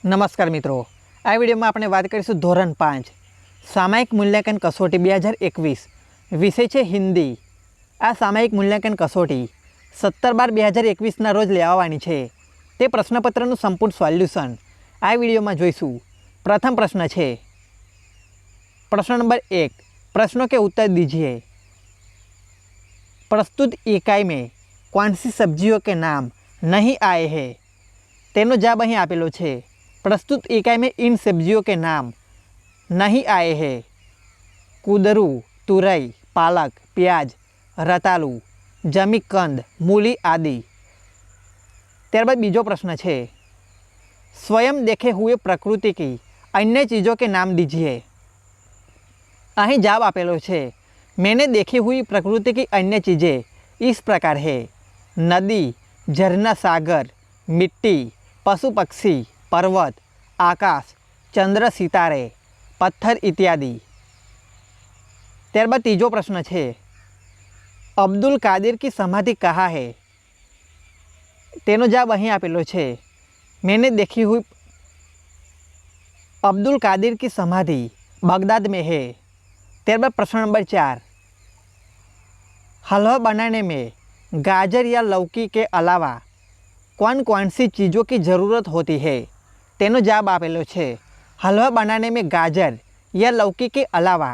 नमस्कार मित्रों, आ विडियो में आपणे बात करीशुं धोरण 5 सामायिक मूल्यांकन कसोटी 2021 विषय है हिंदी। आ सामायिक मूल्यांकन कसोटी 17/12/2021 ना रोज लेवानी है। ते प्रश्नपत्रનું संपूर्ण सोल्यूशन आ विडियो में जोईशुं। प्रथम प्रश्न है, प्रश्न नंबर 1, प्रश्नों के उत्तर दीजिए। प्रस्तुत इकाई में कौन सी सब्जियों के नाम नहीं आए हैं? तेनो जवाब अहीं आपेलो छे। प्रस्तुत इकाई में इन सब्जियों के नाम नहीं आए हैं। कूदरू, तुरई, पालक, प्याज, रतालू, जमीकंद, मूली आदि। त्यारबाद बीजो प्रश्न है, स्वयं देखे हुए प्रकृति की अन्य चीज़ों के नाम दीजिए। अहीं जवाब आपेलो छे। मैंने देखी हुई प्रकृति की अन्य चीज़ें इस प्रकार है: नदी, झरना, सागर, मिट्टी, पशु पक्षी, पर्वत, आकाश, चंद्र, सितारे, पत्थर इत्यादि। त्यारबाद तीजो प्रश्न है, अब्दुल कादिर की समाधि कहाँ है? तेनो जवाब अहीं आपेलो छे। मैंने देखी हुई अब्दुल कादिर की समाधि बगदाद में है। त्यारबाद प्रश्न नंबर 4, हलवा बनाने में गाजर या लौकी के अलावा कौन कौन सी चीज़ों की ज़रूरत होती है? तेनो जवाब आपेलो छे। हलवा बनाने में गाजर या लौकी के अलावा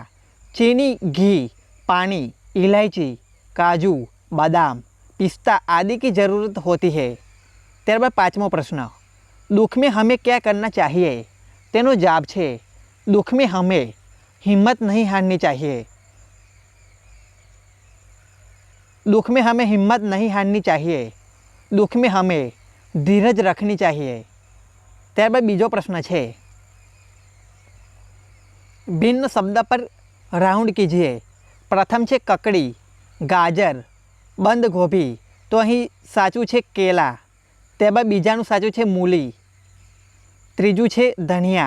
चीनी, घी, पानी, इलायची, काजू, बादाम, पिस्ता आदि की ज़रूरत होती है। त्यारबाद पांचमो प्रश्न, दुख में हमें क्या करना चाहिए? तेनो जवाब छे, दुख में हमें हिम्मत नहीं हारनी चाहिए। दुख में हमें हिम्मत नहीं हारनी चाहिए। दुख में हमें धीरज रखनी चाहिए। त्यारबाद बीजो प्रश्न है, भिन्न शब्द पर राउंड कीजिए। प्रथम है ककड़ी, गाजर, बंद गोभी। तो अहीं साचुं छे केला। त्यारबाद बीजानुं साचुं छे मूली। त्रीजुं छे धनिया।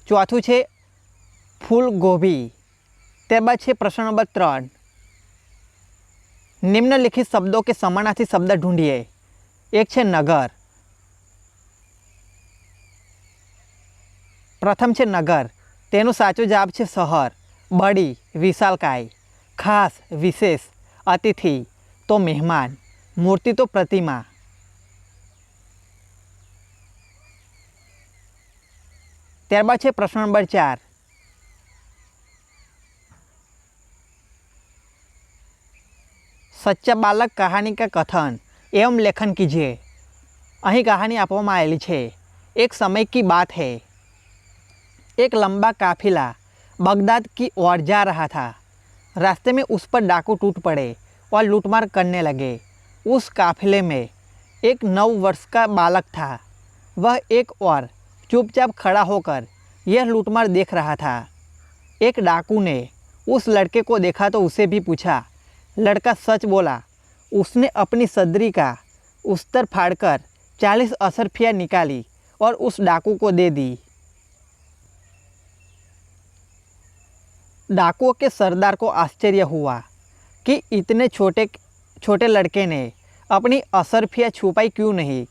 चौथुं छे फूल गोभी। त्यारबाद छे प्रश्न नंबर 3, निम्नलिखित शब्दों के समानार्थी शब्द ढूंढिए। एक है नगर। प्रथम है नगर, तेनो साचो जवाब है शहर। बड़ी, विशालकाय। खास, विशेष। अतिथि तो मेहमान। मूर्ति तो प्रतिमा। त्यारबाद है प्रश्न नंबर 4, सच्चा बालक कहानी का कथन एवं लेखन कीजिए। अहीं कहानी आपवामां आवेली छे। एक समय की बात है, एक लंबा काफिला बगदाद की ओर जा रहा था। रास्ते में उस पर डाकू टूट पड़े और लूटमार करने लगे। उस काफिले में एक 9 वर्ष का बालक था। वह एक और चुपचाप खड़ा होकर यह लूटमार देख रहा था। एक डाकू ने उस लड़के को देखा तो उसे भी पूछा। लड़का सच बोला। उसने अपनी सदरी का उस्तर फाड़कर 40 असरफियाँ निकाली और उस डाकू को दे दी। डाकुओं के सरदार को आश्चर्य हुआ कि इतने छोटे लड़के ने अपनी असरफियाँ छुपाई क्यों नहीं।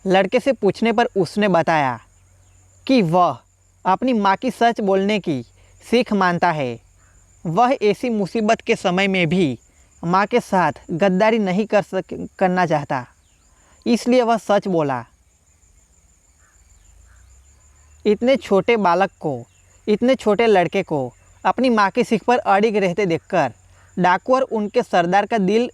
लड़के से पूछने पर उसने बताया कि वह अपनी माँ की सच बोलने की सीख मानता है। वह ऐसी मुसीबत के समय में भी माँ के साथ गद्दारी नहीं करना चाहता, इसलिए वह सच बोला। इतने छोटे लड़के को अपनी माँ की सीख पर अड़िग रहते देखकर डाकू और उनके सरदार का दिल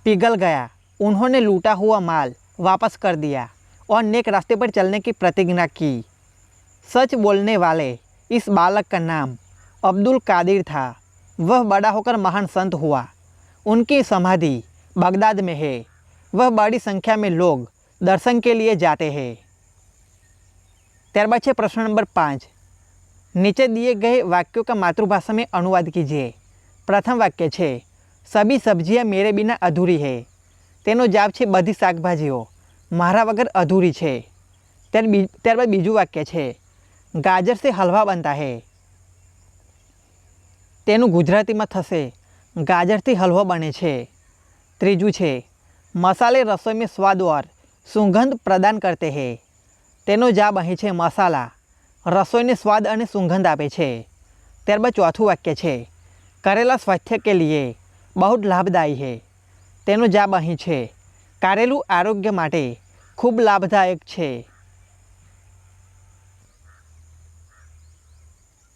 पिघल गया। उन्होंने लूटा हुआ माल वापस कर दिया और नेक रास्ते पर चलने की प्रतिज्ञा की। सच बोलने वाले इस बालक का नाम अब्दुल कादिर था। वह बड़ा होकर महान संत हुआ। उनकी समाधि बगदाद में है। वह बड़ी संख्या में लोग दर्शन के लिए जाते हैं। त्यारबाद है प्रश्न नंबर 5, नीचे दिए गए वाक्यों का मातृभाषा में अनुवाद कीजिए। प्रथम वाक्य है, सभी सब्जियां मेरे बिना अधूरी है। तेनो जवाब है बधी शाकभाजीओ मारा वगर अधूरी है। त्यारबाद बीजू वाक्य है, गाजर से हलवा बनता है। तेनु गुजराती में थशे गाजर थी हलवा बने छे। त्रीजू है, मसाले रसोई में स्वाद और सुगंध प्रदान करते हैं। તેનો જવાબ અહીં છે મસાલા, રસોઈને સ્વાદ અને સુગંધ આપે છે। ત્યારબાદ ચોથું વાક્ય છે करेला स्वास्थ्य के लिए बहुत लाभदायी है। તેનો જવાબ અહીં છે કારેલું આરોગ્ય માટે ખૂબ લાભદાયક છે।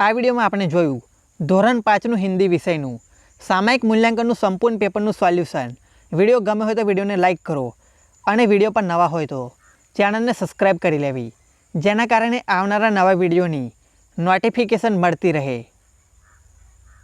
આ વિડીયોમાં આપણે જોયું ધોરણ 5નું હિન્દી વિષયનું સામયિક મૂલ્યાંકનનું સંપૂર્ણ પેપરનું સોલ્યુશન। વિડીયો ગમે હોય તો વિડીયોને લાઇક કરો અને વિડીયો પર નવા હોય તો ચેનલને સબસ્ક્રાઈબ કરી લેવી, જેના કારણે આવનારા નવા વિડીયોની નોટિફિકેશન મળતી રહે।